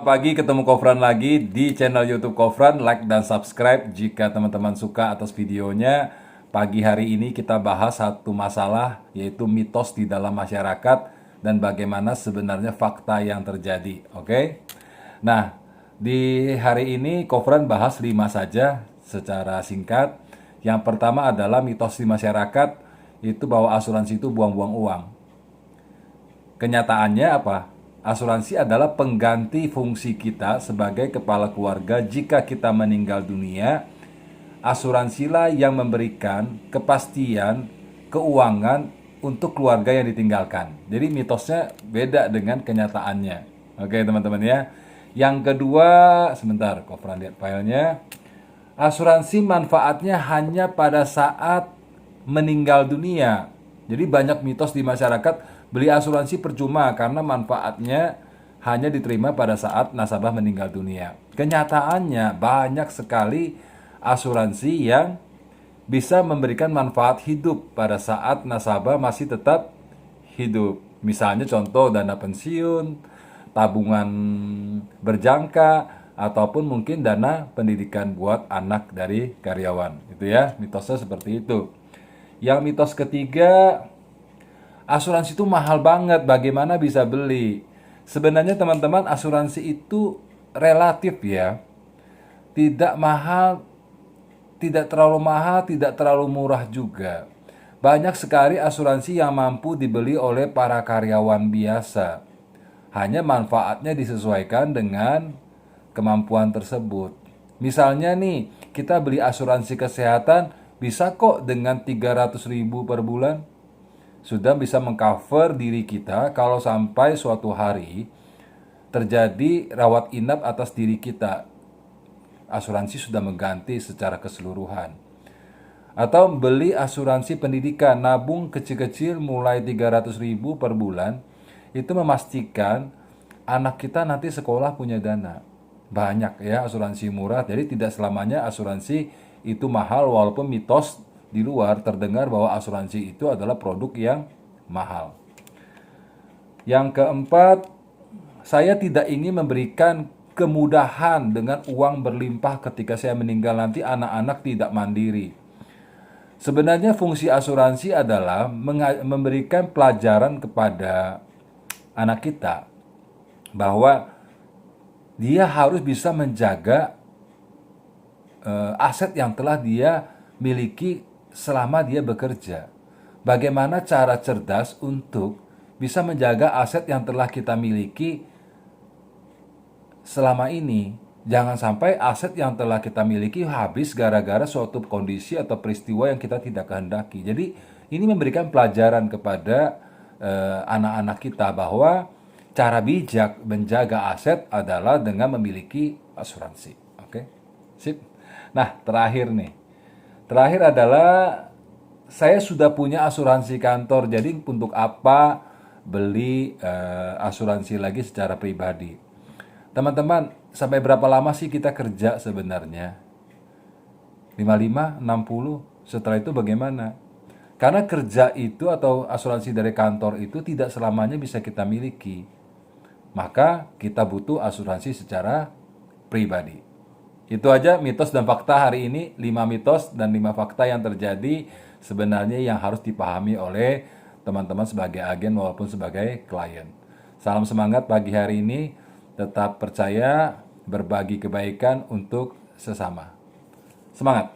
Pagi ketemu Kofran lagi di channel YouTube Kofran. Like dan subscribe jika teman-teman suka atas videonya. Pagi hari ini kita bahas satu masalah, yaitu mitos di dalam masyarakat dan bagaimana sebenarnya fakta yang terjadi. Oke? Nah, di hari ini Kofran bahas 5 saja secara singkat. Yang pertama adalah mitos di masyarakat itu bahwa asuransi itu buang-buang uang. Kenyataannya apa? Asuransi adalah pengganti fungsi kita sebagai kepala keluarga jika kita meninggal dunia. Asuransilah yang memberikan kepastian keuangan untuk keluarga yang ditinggalkan. Jadi mitosnya beda dengan kenyataannya. Oke teman-teman ya. Yang kedua, sebentar, Kofran lihat filenya. Asuransi manfaatnya hanya pada saat meninggal dunia. Jadi banyak mitos di masyarakat beli asuransi percuma karena manfaatnya hanya diterima pada saat nasabah meninggal dunia. Kenyataannya banyak sekali asuransi yang bisa memberikan manfaat hidup pada saat nasabah masih tetap hidup. Misalnya contoh dana pensiun, tabungan berjangka, ataupun mungkin dana pendidikan buat anak dari karyawan. Itu ya, mitosnya seperti itu. Yang mitos ketiga, asuransi itu mahal banget, bagaimana bisa beli? Sebenarnya teman-teman, asuransi itu relatif ya. Tidak mahal, tidak terlalu mahal, tidak terlalu murah juga. Banyak sekali asuransi yang mampu dibeli oleh para karyawan biasa. Hanya manfaatnya disesuaikan dengan kemampuan tersebut. Misalnya nih, kita beli asuransi kesehatan bisa kok dengan 300.000 per bulan. Sudah bisa mengcover diri kita kalau sampai suatu hari terjadi rawat inap atas diri kita. Asuransi sudah mengganti secara keseluruhan. Atau beli asuransi pendidikan, nabung kecil-kecil mulai 300.000 per bulan, itu memastikan anak kita nanti sekolah punya dana. Banyak ya asuransi murah, jadi tidak selamanya asuransi itu mahal, walaupun mitos di luar terdengar bahwa asuransi itu adalah produk yang mahal. Yang keempat, saya tidak ingin memberikan kemudahan dengan uang berlimpah ketika saya meninggal nanti anak-anak tidak mandiri. Sebenarnya fungsi asuransi adalah memberikan pelajaran kepada anak kita bahwa dia harus bisa menjaga aset yang telah dia miliki selama dia bekerja. Bagaimana cara cerdas untuk bisa menjaga aset yang telah kita miliki selama ini. Jangan sampai aset yang telah kita miliki habis gara-gara suatu kondisi atau peristiwa yang kita tidak kehendaki. Jadi ini memberikan pelajaran kepada anak-anak kita bahwa cara bijak menjaga aset adalah dengan memiliki asuransi. Oke, sip. Nah, terakhir nih. Terakhir adalah saya sudah punya asuransi kantor. Jadi untuk apa beli asuransi lagi secara pribadi? Teman-teman, sampai berapa lama sih kita kerja sebenarnya? 55, 60, setelah itu bagaimana? Karena kerja itu atau asuransi dari kantor itu tidak selamanya bisa kita miliki. Maka kita butuh asuransi secara pribadi. Itu aja mitos dan fakta hari ini, 5 mitos dan 5 fakta yang terjadi sebenarnya yang harus dipahami oleh teman-teman sebagai agen maupun sebagai klien. Salam semangat pagi hari ini. Tetap percaya, berbagi kebaikan untuk sesama. Semangat!